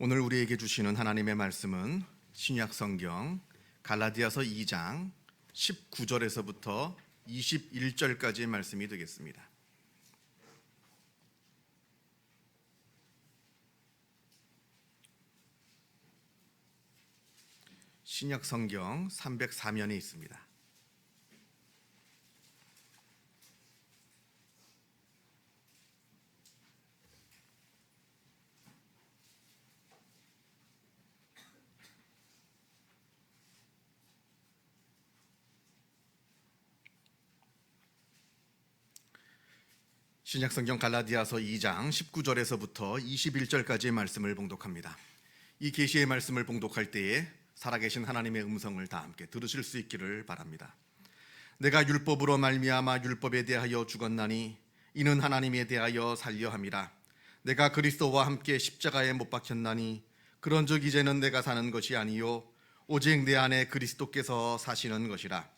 오늘 우리에게 주시는 하나님의 말씀은 신약 성경 갈라디아서 2장 19절에서부터 21절까지의 말씀이 되겠습니다. 신약 성경 304면에 있습니다. 신약성경 갈라디아서 2장 19절에서부터 21절까지의 말씀을 봉독합니다. 이 계시의 말씀을 봉독할 때에 살아계신 하나님의 음성을 다 함께 들으실 수 있기를 바랍니다. 내가 율법으로 말미암아 율법에 대하여 죽었나니 이는 하나님에 대하여 살려 함이라. 내가 그리스도와 함께 십자가에 못 박혔나니 그런즉 이제는 내가 사는 것이 아니요 오직 내 안에 그리스도께서 사시는 것이라.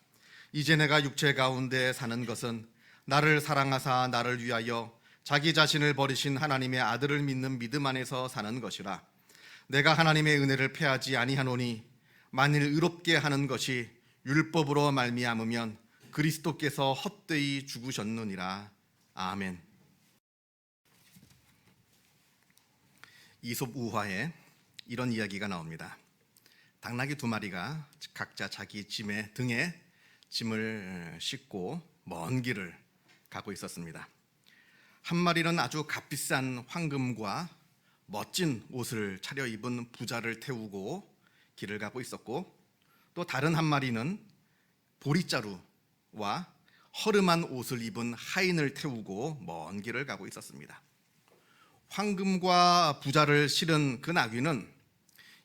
이제 내가 육체 가운데 사는 것은 나를 사랑하사 나를 위하여 자기 자신을 버리신 하나님의 아들을 믿는 믿음 안에서 사는 것이라. 내가 하나님의 은혜를 패하지 아니하노니 만일 의롭게 하는 것이 율법으로 말미암으면 그리스도께서 헛되이 죽으셨느니라. 아멘. 이솝 우화에 이런 이야기가 나옵니다. 당나귀 두 마리가 각자 자기 등에 짐을 싣고 먼 길을 가고 있었습니다. 한 마리는 아주 값비싼 황금과 멋진 옷을 차려입은 부자를 태우고 길을 가고 있었고, 또 다른 한 마리는 보리자루와 허름한 옷을 입은 하인을 태우고 먼 길을 가고 있었습니다. 황금과 부자를 실은 그 나귀는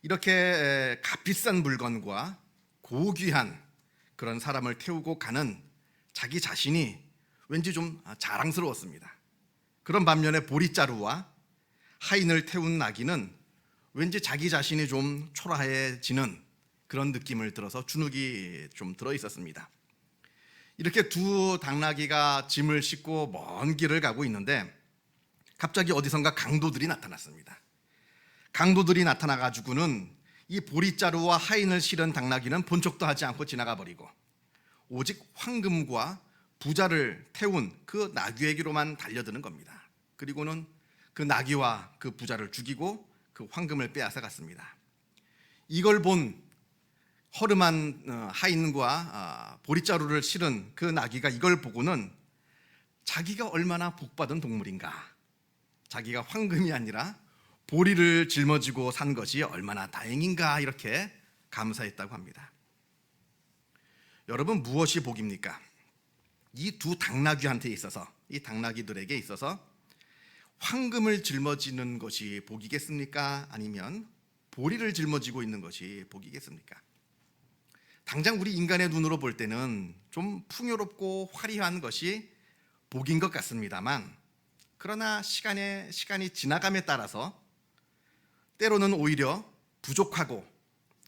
이렇게 값비싼 물건과 고귀한 그런 사람을 태우고 가는 자기 자신이 왠지 좀 자랑스러웠습니다. 그런 반면에 보리자루와 하인을 태운 나귀는 왠지 자기 자신이 좀 초라해지는 그런 느낌을 들어서 주눅이 좀 들어 있었습니다. 이렇게 두 당나귀가 짐을 싣고 먼 길을 가고 있는데 갑자기 어디선가 강도들이 나타났습니다. 강도들이 나타나가지고는 이 보리자루와 하인을 실은 당나귀는 본 척도 하지 않고 지나가 버리고 오직 황금과 부자를 태운 그 나귀에게로만 달려드는 겁니다. 그리고는 그 나귀와 그 부자를 죽이고 그 황금을 빼앗아 갔습니다. 이걸 본 허름한 하인과 보리자루를 실은 그 나귀가 이걸 보고는 자기가 얼마나 복받은 동물인가, 자기가 황금이 아니라 보리를 짊어지고 산 것이 얼마나 다행인가, 이렇게 감사했다고 합니다. 여러분, 무엇이 복입니까? 이 두 당나귀한테 있어서, 이 당나귀들에게 있어서 황금을 짊어지는 것이 복이겠습니까? 아니면 보리를 짊어지고 있는 것이 복이겠습니까? 당장 우리 인간의 눈으로 볼 때는 좀 풍요롭고 화려한 것이 복인 것 같습니다만, 그러나 시간이 지나감에 따라서 때로는 오히려 부족하고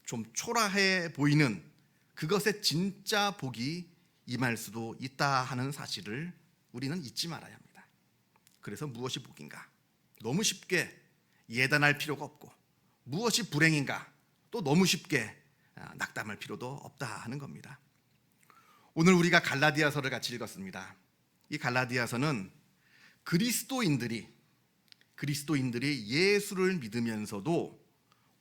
좀 초라해 보이는 그것의 진짜 복이 임할 수도 있다 하는 사실을 우리는 잊지 말아야 합니다. 그래서 무엇이 복인가? 너무 쉽게 예단할 필요가 없고, 무엇이 불행인가? 또 너무 쉽게 낙담할 필요도 없다 하는 겁니다. 오늘 우리가 갈라디아서를 같이 읽었습니다. 이 갈라디아서는 그리스도인들이 예수를 믿으면서도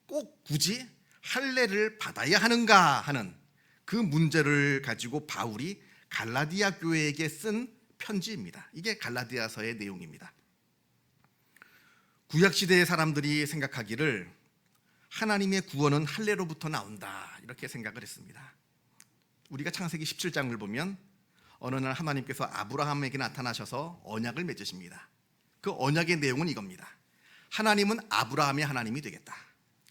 꼭 굳이 할례를 받아야 하는가 하는 그 문제를 가지고 바울이 갈라디아 교회에게 쓴 편지입니다. 이게 갈라디아서의 내용입니다. 구약시대의 사람들이 생각하기를 하나님의 구원은 할례로부터 나온다, 이렇게 생각을 했습니다. 우리가 창세기 17장을 보면 어느 날 하나님께서 아브라함에게 나타나셔서 언약을 맺으십니다. 그 언약의 내용은 이겁니다. 하나님은 아브라함의 하나님이 되겠다.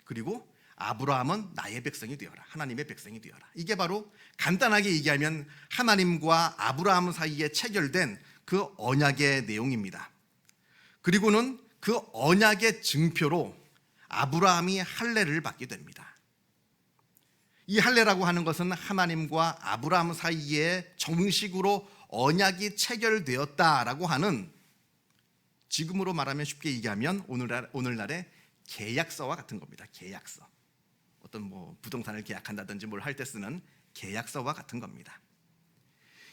그리고 아브라함은 나의 백성이 되어라, 하나님의 백성이 되어라. 이게 바로 간단하게 얘기하면 하나님과 아브라함 사이에 체결된 그 언약의 내용입니다. 그리고는 그 언약의 증표로 아브라함이 할례를 받게 됩니다. 이 할례라고 하는 것은 하나님과 아브라함 사이에 정식으로 언약이 체결되었다라고 하는, 지금으로 말하면 쉽게 얘기하면 오늘날의 계약서와 같은 겁니다. 계약서. 어떤 뭐 부동산을 계약한다든지 뭘 할 때 쓰는 계약서와 같은 겁니다.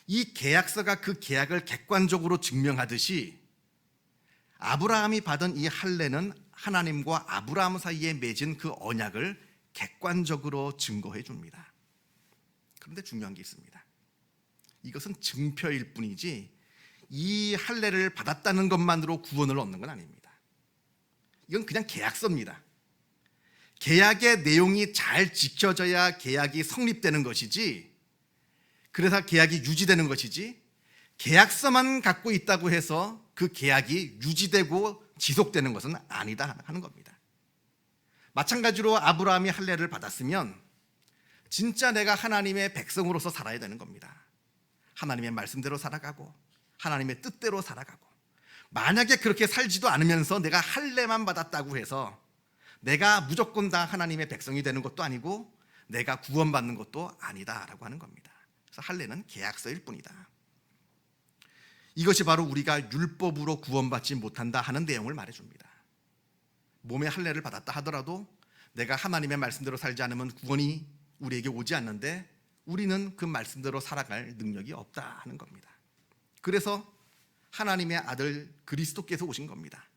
이 계약서가 그 계약을 객관적으로 증명하듯이 아브라함이 받은 이 할례는 하나님과 아브라함 사이에 맺은 그 언약을 객관적으로 증거해 줍니다. 그런데 중요한 게 있습니다. 이것은 증표일 뿐이지 이 할례를 받았다는 것만으로 구원을 얻는 건 아닙니다. 이건 그냥 계약서입니다. 계약의 내용이 잘 지켜져야 계약이 성립되는 것이지, 그래서 계약이 유지되는 것이지, 계약서만 갖고 있다고 해서 그 계약이 유지되고 지속되는 것은 아니다 하는 겁니다. 마찬가지로 아브라함이 할례를 받았으면 진짜 내가 하나님의 백성으로서 살아야 되는 겁니다. 하나님의 말씀대로 살아가고 하나님의 뜻대로 살아가고, 만약에 그렇게 살지도 않으면서 내가 할례만 받았다고 해서 내가 무조건 다 하나님의 백성이 되는 것도 아니고 내가 구원받는 것도 아니다라고 하는 겁니다. 그래서 할례는 계약서일 뿐이다. 이것이 바로 우리가 율법으로 구원받지 못한다 하는 내용을 말해줍니다. 몸에 할례를 받았다 하더라도 내가 하나님의 말씀대로 살지 않으면 구원이 우리에게 오지 않는데 우리는 그 말씀대로 살아갈 능력이 없다 하는 겁니다. 그래서 하나님의 아들 그리스도께서 오신 겁니다.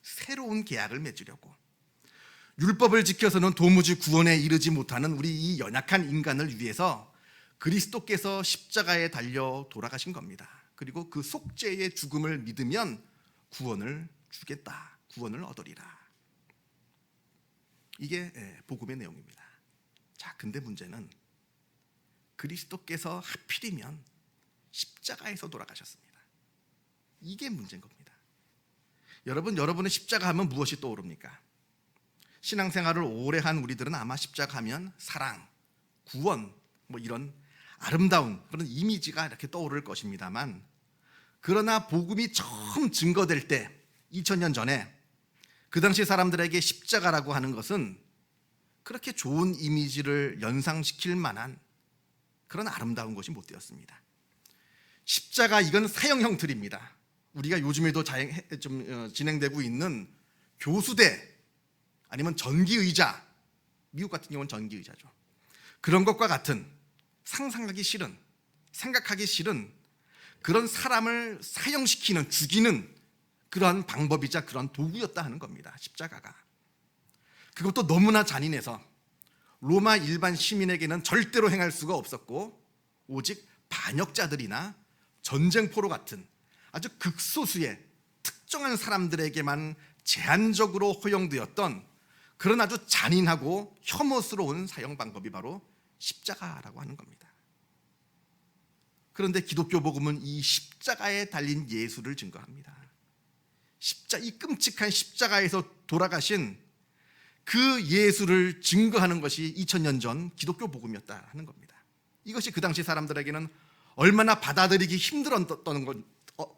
새로운 계약을 맺으려고. 율법을 지켜서는 도무지 구원에 이르지 못하는 우리 이 연약한 인간을 위해서 그리스도께서 십자가에 달려 돌아가신 겁니다. 그리고 그 속죄의 죽음을 믿으면 구원을 주겠다, 구원을 얻으리라. 이게 복음의 내용입니다. 자, 근데 문제는 그리스도께서 하필이면 십자가에서 돌아가셨습니다. 이게 문제인 겁니다. 여러분의 십자가 하면 무엇이 떠오릅니까? 신앙생활을 오래 한 우리들은 아마 십자가 하면 사랑, 구원, 뭐 이런 아름다운 그런 이미지가 이렇게 떠오를 것입니다만, 그러나 복음이 처음 증거될 때 2000년 전에 그 당시 사람들에게 십자가라고 하는 것은 그렇게 좋은 이미지를 연상시킬 만한 그런 아름다운 것이 못 되었습니다. 십자가, 이건 사형 형틀입니다. 우리가 요즘에도 진행되고 있는 교수대 아니면 전기의자, 미국 같은 경우는 전기의자죠. 그런 것과 같은 상상하기 싫은, 생각하기 싫은 그런 사람을 사형시키는, 죽이는 그러한 방법이자 그런 도구였다 하는 겁니다. 십자가가. 그것도 너무나 잔인해서 로마 일반 시민에게는 절대로 행할 수가 없었고, 오직 반역자들이나 전쟁포로 같은 아주 극소수의 특정한 사람들에게만 제한적으로 허용되었던 그런 아주 잔인하고 혐오스러운 사형 방법이 바로 십자가라고 하는 겁니다. 그런데 기독교 복음은 이 십자가에 달린 예수를 증거합니다. 이 끔찍한 십자가에서 돌아가신 그 예수를 증거하는 것이 2000년 전 기독교 복음이었다 하는 겁니다. 이것이 그 당시 사람들에게는 얼마나 받아들이기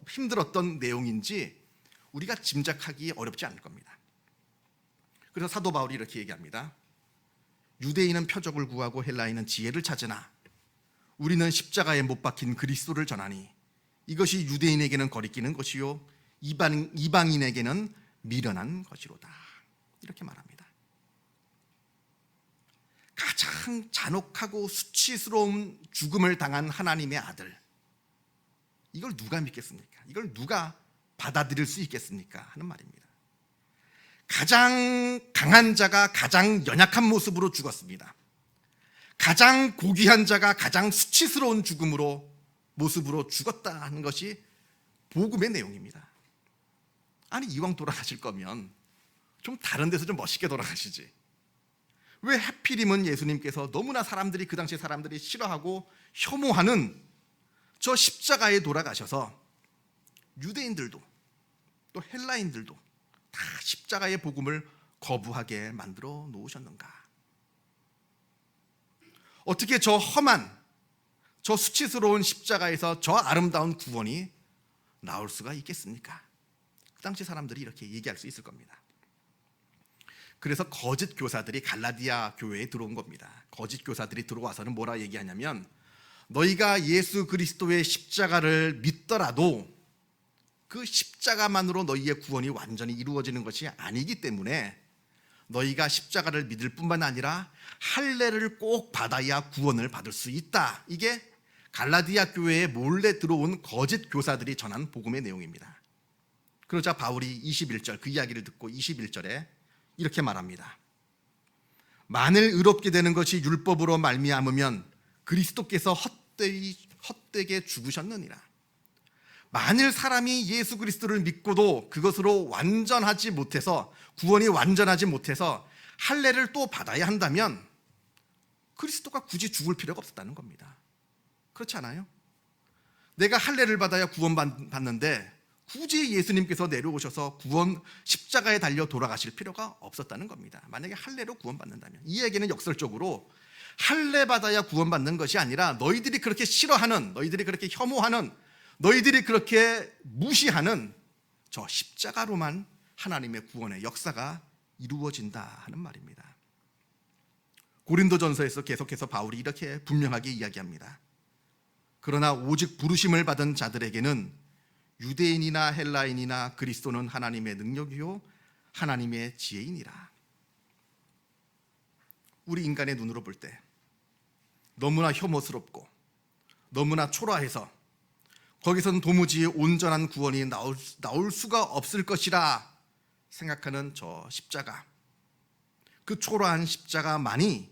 힘들었던 내용인지 우리가 짐작하기 어렵지 않을 겁니다. 그래서 사도 바울이 이렇게 얘기합니다. 유대인은 표적을 구하고 헬라인은 지혜를 찾으나 우리는 십자가에 못 박힌 그리스도를 전하니 이것이 유대인에게는 거리끼는 것이요 이방인에게는 미련한 것이로다. 이렇게 말합니다. 가장 잔혹하고 수치스러운 죽음을 당한 하나님의 아들, 이걸 누가 믿겠습니까? 이걸 누가 받아들일 수 있겠습니까? 하는 말입니다. 가장 강한 자가 가장 연약한 모습으로 죽었습니다. 가장 고귀한 자가 가장 수치스러운 모습으로 죽었다 하는 것이 복음의 내용입니다. 아니, 이왕 돌아가실 거면 좀 다른 데서 좀 멋있게 돌아가시지. 왜 하필이면 예수님께서 너무나 그 당시 사람들이 싫어하고 혐오하는 저 십자가에 돌아가셔서 유대인들도 또 헬라인들도 다 십자가의 복음을 거부하게 만들어 놓으셨는가? 어떻게 저 험한, 저 수치스러운 십자가에서 저 아름다운 구원이 나올 수가 있겠습니까? 그 당시 사람들이 이렇게 얘기할 수 있을 겁니다. 그래서 거짓 교사들이 갈라디아 교회에 들어온 겁니다. 거짓 교사들이 들어와서는 뭐라 얘기하냐면, 너희가 예수 그리스도의 십자가를 믿더라도 그 십자가만으로 너희의 구원이 완전히 이루어지는 것이 아니기 때문에 너희가 십자가를 믿을 뿐만 아니라 할례를 꼭 받아야 구원을 받을 수 있다. 이게 갈라디아 교회에 몰래 들어온 거짓 교사들이 전한 복음의 내용입니다. 그러자 바울이 21절 그 이야기를 듣고 21절에 이렇게 말합니다. 만일 의롭게 되는 것이 율법으로 말미암으면 그리스도께서 헛되게 죽으셨느니라. 만일 사람이 예수 그리스도를 믿고도 그것으로 완전하지 못해서 구원이 완전하지 못해서 할례를 또 받아야 한다면 그리스도가 굳이 죽을 필요가 없었다는 겁니다. 그렇지 않아요? 내가 할례를 받아야 구원받는데 굳이 예수님께서 내려오셔서 구원 십자가에 달려 돌아가실 필요가 없었다는 겁니다. 만약에 할례로 구원받는다면. 이 얘기는 역설적으로 할례 받아야 구원받는 것이 아니라 너희들이 그렇게 싫어하는, 너희들이 그렇게 혐오하는, 너희들이 그렇게 무시하는 저 십자가로만 하나님의 구원의 역사가 이루어진다 하는 말입니다. 고린도전서에서 계속해서 바울이 이렇게 분명하게 이야기합니다. 그러나 오직 부르심을 받은 자들에게는 유대인이나 헬라인이나 그리스도는 하나님의 능력이요 하나님의 지혜이니라. 우리 인간의 눈으로 볼 때 너무나 혐오스럽고 너무나 초라해서 거기서는 도무지 온전한 구원이 나올 수가 없을 것이라 생각하는 저 십자가, 그 초라한 십자가만이,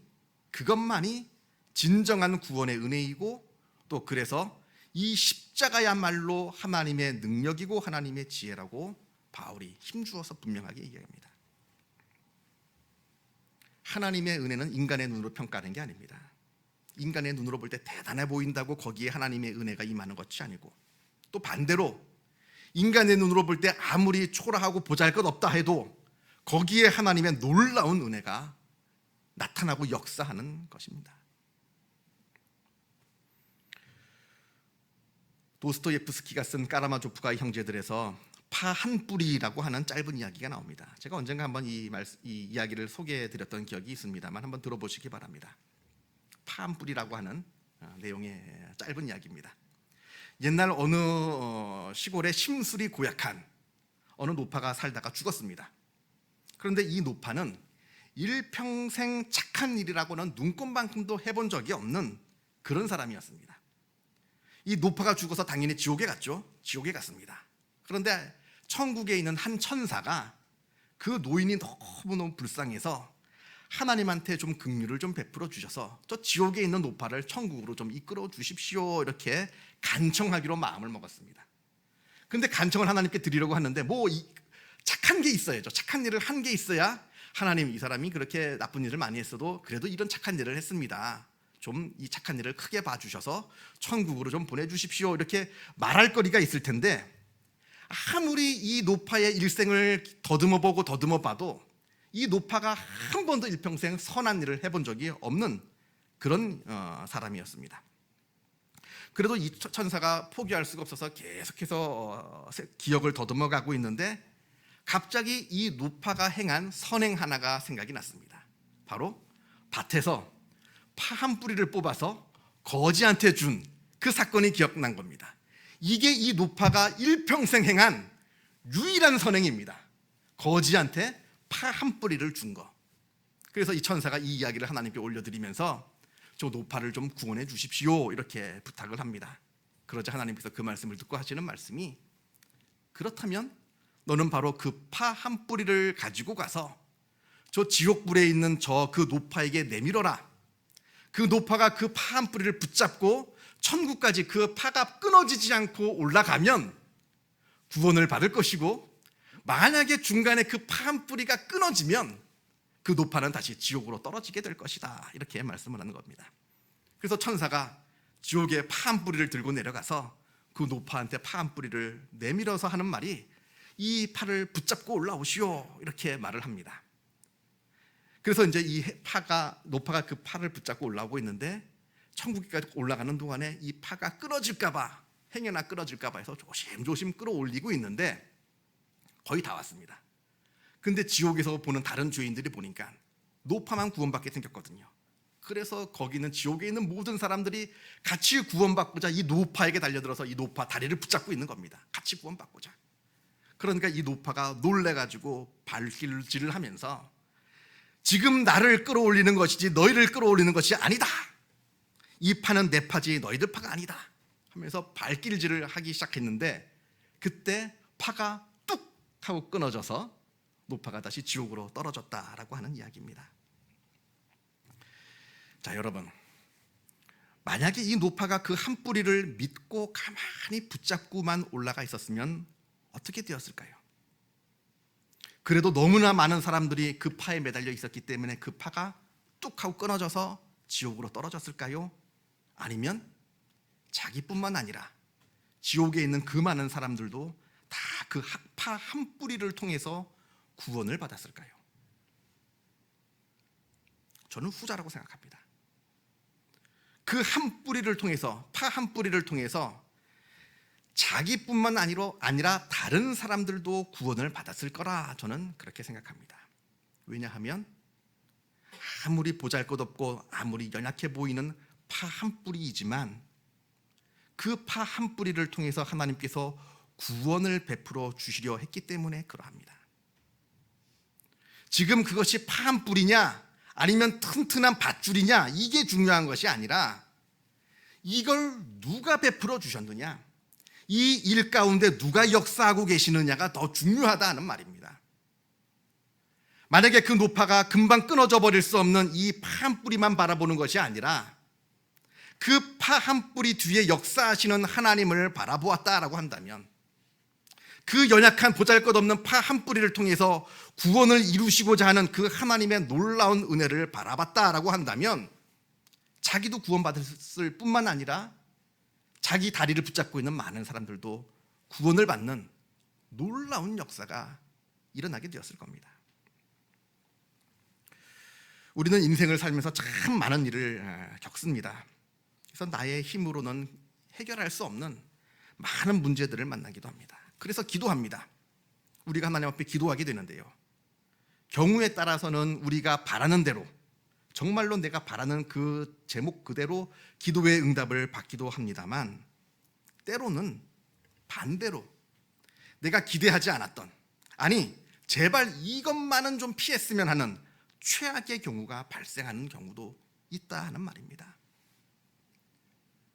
그것만이 진정한 구원의 은혜이고 또 그래서 이 십자가야말로 하나님의 능력이고 하나님의 지혜라고 바울이 힘주어서 분명하게 얘기합니다. 하나님의 은혜는 인간의 눈으로 평가하는 게 아닙니다. 인간의 눈으로 볼 때 대단해 보인다고 거기에 하나님의 은혜가 임하는 것이 아니고, 또 반대로 인간의 눈으로 볼 때 아무리 초라하고 보잘것없다 해도 거기에 하나님의 놀라운 은혜가 나타나고 역사하는 것입니다. 도스토예프스키가 쓴 까라마조프가의 형제들에서 파 한 뿌리라고 하는 짧은 이야기가 나옵니다. 제가 언젠가 한번 이 이야기를 소개해드렸던 기억이 있습니다만 한번 들어보시기 바랍니다. 파 한 뿌리라고 하는 내용의 짧은 이야기입니다. 옛날 어느 시골에 심술이 고약한 어느 노파가 살다가 죽었습니다. 그런데 이 노파는 일평생 착한 일이라고는 눈꼽만큼도 해본 적이 없는 그런 사람이었습니다. 이 노파가 죽어서 당연히 지옥에 갔죠. 지옥에 갔습니다. 그런데 천국에 있는 한 천사가 그 노인이 너무너무 불쌍해서 하나님한테 좀 긍휼을 좀 베풀어 주셔서 저 지옥에 있는 노파를 천국으로 좀 이끌어 주십시오 이렇게 간청하기로 마음을 먹었습니다. 근데 간청을 하나님께 드리려고 하는데 착한 게 있어야죠. 착한 일을 한 게 있어야 하나님, 이 사람이 그렇게 나쁜 일을 많이 했어도 그래도 이런 착한 일을 했습니다. 좀 이 착한 일을 크게 봐주셔서 천국으로 좀 보내주십시오 이렇게 말할 거리가 있을 텐데, 아무리 이 노파의 일생을 더듬어보고 더듬어봐도 이 노파가 한 번도 일평생 선한 일을 해본 적이 없는 그런 사람이었습니다. 그래도 이 천사가 포기할 수가 없어서 계속해서 기억을 더듬어가고 있는데 갑자기 이 노파가 행한 선행 하나가 생각이 났습니다. 바로 밭에서 파 한 뿌리를 뽑아서 거지한테 준 그 사건이 기억난 겁니다. 이게 이 노파가 일평생 행한 유일한 선행입니다. 거지한테 파 한 뿌리를 준 거. 그래서 이 천사가 이 이야기를 하나님께 올려드리면서 저 노파를 좀 구원해 주십시오 이렇게 부탁을 합니다. 그러자 하나님께서 그 말씀을 듣고 하시는 말씀이, 그렇다면 너는 바로 그 파 한 뿌리를 가지고 가서 저 지옥불에 있는 저 그 노파에게 내밀어라. 그 노파가 그 파 한 뿌리를 붙잡고 천국까지 그 파가 끊어지지 않고 올라가면 구원을 받을 것이고, 만약에 중간에 그 파 한 뿌리가 끊어지면 그 노파는 다시 지옥으로 떨어지게 될 것이다 이렇게 말씀을 하는 겁니다. 그래서 천사가 지옥에 파 한 뿌리를 들고 내려가서 그 노파한테 파 한 뿌리를 내밀어서 하는 말이, 이 파를 붙잡고 올라오시오 이렇게 말을 합니다. 그래서 이제 이 노파가 그 파를 붙잡고 올라오고 있는데 천국까지 올라가는 동안에 이 파가 끊어질까봐, 행여나 끊어질까봐 해서 조심조심 끌어올리고 있는데 거의 다 왔습니다. 근데 지옥에서 보는 다른 죄인들이 보니까 노파만 구원받게 생겼거든요. 그래서 거기는 지옥에 있는 모든 사람들이 같이 구원받고자 이 노파에게 달려들어서 이 노파 다리를 붙잡고 있는 겁니다. 같이 구원받고자. 그러니까 이 노파가 놀래가지고 발길질을 하면서 지금 나를 끌어올리는 것이지 너희를 끌어올리는 것이 아니다. 이 파는 내 파지 너희들 파가 아니다 하면서 발길질을 하기 시작했는데, 그때 파가 뚝 하고 끊어져서 노파가 다시 지옥으로 떨어졌다라고 하는 이야기입니다. 자, 여러분, 만약에 이 노파가 그 한 뿌리를 믿고 가만히 붙잡고만 올라가 있었으면 어떻게 되었을까요? 그래도 너무나 많은 사람들이 그 파에 매달려 있었기 때문에 그 파가 뚝 하고 끊어져서 지옥으로 떨어졌을까요? 아니면 자기뿐만 아니라 지옥에 있는 그 많은 사람들도 다 그 파 한 뿌리를 통해서 구원을 받았을까요? 저는 후자라고 생각합니다. 그 한 뿌리를 통해서, 파 한 뿌리를 통해서 자기뿐만 아니라 다른 사람들도 구원을 받았을 거라 저는 그렇게 생각합니다. 왜냐하면 아무리 보잘것없고 아무리 연약해 보이는 파 한 뿌리이지만 그 파 한 뿌리를 통해서 하나님께서 구원을 베풀어 주시려 했기 때문에 그러합니다. 지금 그것이 파 한 뿌리냐 아니면 튼튼한 밧줄이냐, 이게 중요한 것이 아니라 이걸 누가 베풀어 주셨느냐, 이 일 가운데 누가 역사하고 계시느냐가 더 중요하다는 말입니다. 만약에 그 노파가 금방 끊어져 버릴 수 없는 이 파 한 뿌리만 바라보는 것이 아니라 그 파 한 뿌리 뒤에 역사하시는 하나님을 바라보았다라고 한다면, 그 연약한 보잘것없는 파 한 뿌리를 통해서 구원을 이루시고자 하는 그 하나님의 놀라운 은혜를 바라봤다라고 한다면 자기도 구원받았을 뿐만 아니라 자기 다리를 붙잡고 있는 많은 사람들도 구원을 받는 놀라운 역사가 일어나게 되었을 겁니다. 우리는 인생을 살면서 참 많은 일을 겪습니다. 그래서 나의 힘으로는 해결할 수 없는 많은 문제들을 만나기도 합니다. 그래서 기도합니다. 우리가 하나님 앞에 기도하게 되는데요, 경우에 따라서는 우리가 바라는 대로, 정말로 내가 바라는 그 제목 그대로 기도의 응답을 받기도 합니다만, 때로는 반대로 내가 기대하지 않았던, 아니 제발 이것만은 좀 피했으면 하는 최악의 경우가 발생하는 경우도 있다 하는 말입니다.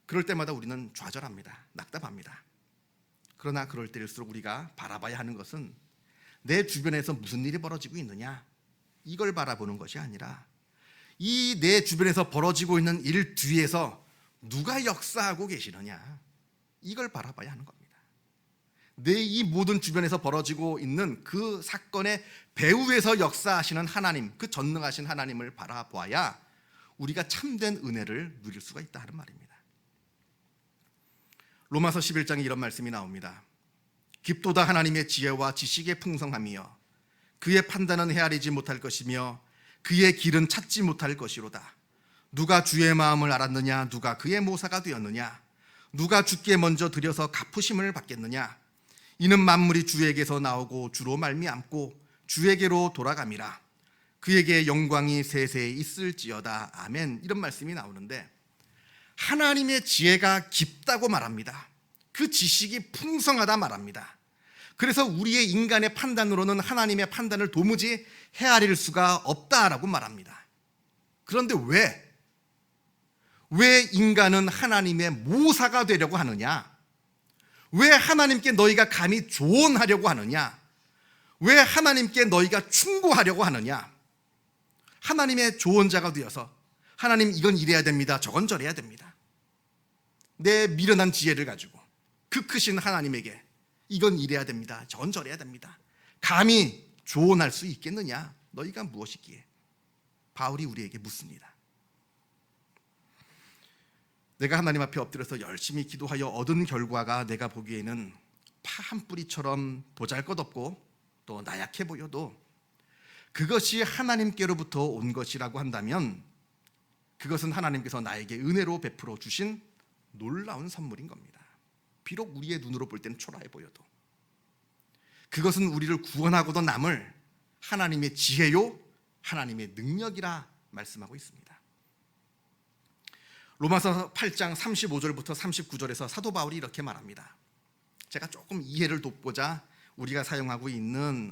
그럴 때마다 우리는 좌절합니다. 낙담합니다. 그러나 그럴 때일수록 우리가 바라봐야 하는 것은 내 주변에서 무슨 일이 벌어지고 있느냐, 이걸 바라보는 것이 아니라 이 내 주변에서 벌어지고 있는 일 뒤에서 누가 역사하고 계시느냐, 이걸 바라봐야 하는 겁니다. 내 이 모든 주변에서 벌어지고 있는 그 사건의 배후에서 역사하시는 하나님, 그 전능하신 하나님을 바라봐야 우리가 참된 은혜를 누릴 수가 있다 하는 말입니다. 로마서 11장에 이런 말씀이 나옵니다. 깊도다 하나님의 지혜와 지식의 풍성함이여 그의 판단은 헤아리지 못할 것이며 그의 길은 찾지 못할 것이로다. 누가 주의 마음을 알았느냐, 누가 그의 모사가 되었느냐, 누가 주께 먼저 드려서 갚으심을 받겠느냐. 이는 만물이 주에게서 나오고 주로 말미암고 주에게로 돌아감이라. 그에게 영광이 세세히 있을지어다. 아멘. 이런 말씀이 나오는데, 하나님의 지혜가 깊다고 말합니다. 그 지식이 풍성하다 말합니다. 그래서 우리의 인간의 판단으로는 하나님의 판단을 도무지 헤아릴 수가 없다라고 말합니다. 그런데 왜 인간은 하나님의 모사가 되려고 하느냐? 왜 하나님께 너희가 감히 조언하려고 하느냐? 왜 하나님께 너희가 충고하려고 하느냐? 하나님의 조언자가 되어서 하나님 이건 이래야 됩니다, 저건 저래야 됩니다, 내 미련한 지혜를 가지고 그 크신 하나님에게 이건 이래야 됩니다, 저건 저래야 됩니다, 감히 조언할 수 있겠느냐? 너희가 무엇이기에? 바울이 우리에게 묻습니다. 내가 하나님 앞에 엎드려서 열심히 기도하여 얻은 결과가 내가 보기에는 파 한 뿌리처럼 보잘것없고 또 나약해 보여도 그것이 하나님께로부터 온 것이라고 한다면 그것은 하나님께서 나에게 은혜로 베풀어 주신 놀라운 선물인 겁니다. 비록 우리의 눈으로 볼 때는 초라해 보여도 그것은 우리를 구원하고도 남을 하나님의 지혜요, 하나님의 능력이라 말씀하고 있습니다. 로마서 8장 35절부터 39절에서 사도 바울이 이렇게 말합니다. 제가 조금 이해를 돕고자 우리가 사용하고 있는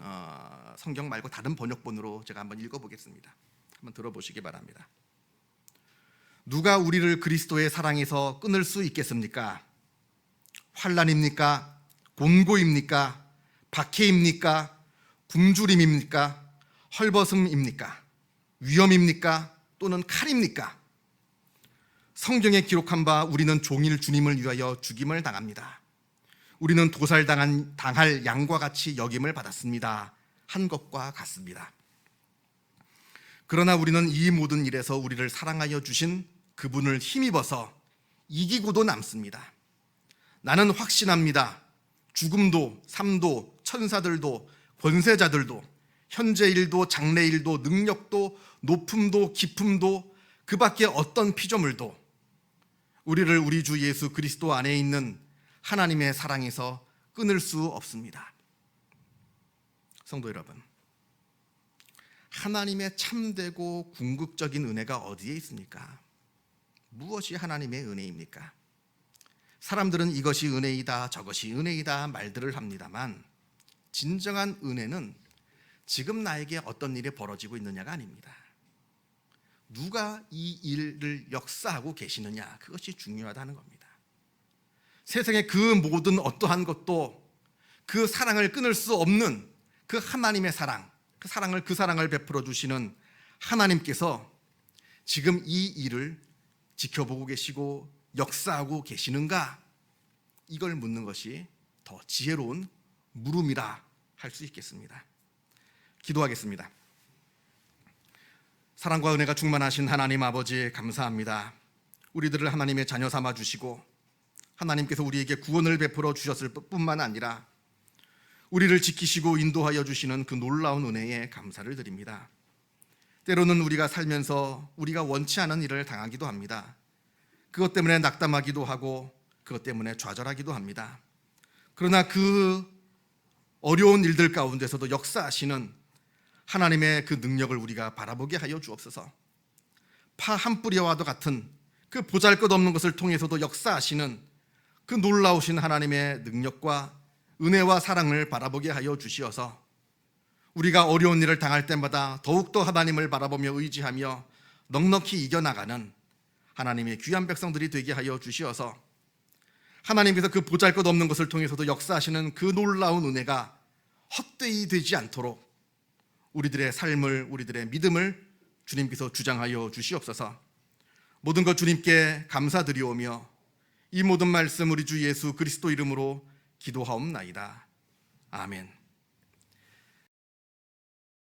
성경 말고 다른 번역본으로 제가 한번 읽어보겠습니다. 한번 들어보시기 바랍니다. 누가 우리를 그리스도의 사랑에서 끊을 수 있겠습니까? 환난입니까? 곤고입니까? 박해입니까? 굶주림입니까? 헐벗음입니까? 위험입니까? 또는 칼입니까? 성경에 기록한 바 우리는 종일 주님을 위하여 죽임을 당합니다. 우리는 도살당할 양과 같이 여김을 받았습니다. 한 것과 같습니다. 그러나 우리는 이 모든 일에서 우리를 사랑하여 주신 그분을 힘입어서 이기고도 남습니다. 나는 확신합니다. 죽음도 삶도 천사들도 권세자들도 현재일도 장래일도 능력도 높음도 깊음도 그 밖에 어떤 피조물도 우리를 우리 주 예수 그리스도 안에 있는 하나님의 사랑에서 끊을 수 없습니다. 성도 여러분, 하나님의 참되고 궁극적인 은혜가 어디에 있습니까? 무엇이 하나님의 은혜입니까? 사람들은 이것이 은혜이다, 저것이 은혜이다 말들을 합니다만 진정한 은혜는 지금 나에게 어떤 일이 벌어지고 있느냐가 아닙니다. 누가 이 일을 역사하고 계시느냐, 그것이 중요하다는 겁니다. 세상의 그 모든 어떠한 것도 그 사랑을 끊을 수 없는 그 하나님의 사랑, 그 사랑을 베풀어 주시는 하나님께서 지금 이 일을 지켜보고 계시고 역사하고 계시는가? 이걸 묻는 것이 더 지혜로운 물음이라 할 수 있겠습니다. 기도하겠습니다. 사랑과 은혜가 충만하신 하나님 아버지, 감사합니다. 우리들을 하나님의 자녀 삼아 주시고 하나님께서 우리에게 구원을 베풀어 주셨을 뿐만 아니라 우리를 지키시고 인도하여 주시는 그 놀라운 은혜에 감사를 드립니다. 때로는 우리가 살면서 우리가 원치 않은 일을 당하기도 합니다. 그것 때문에 낙담하기도 하고 그것 때문에 좌절하기도 합니다. 그러나 그 어려운 일들 가운데서도 역사하시는 하나님의 그 능력을 우리가 바라보게 하여 주옵소서. 파 한 뿌리와도 같은 그 보잘것없는 것을 통해서도 역사하시는 그 놀라우신 하나님의 능력과 은혜와 사랑을 바라보게 하여 주시어서 우리가 어려운 일을 당할 때마다 더욱더 하나님을 바라보며 의지하며 넉넉히 이겨나가는 하나님의 귀한 백성들이 되게 하여 주시어서 하나님께서 그 보잘것없는 것을 통해서도 역사하시는 그 놀라운 은혜가 헛되이 되지 않도록 우리들의 삶을, 우리들의 믿음을 주님께서 주장하여 주시옵소서. 모든 것 주님께 감사드리오며 이 모든 말씀 우리 주 예수 그리스도 이름으로 기도하옵나이다. 아멘.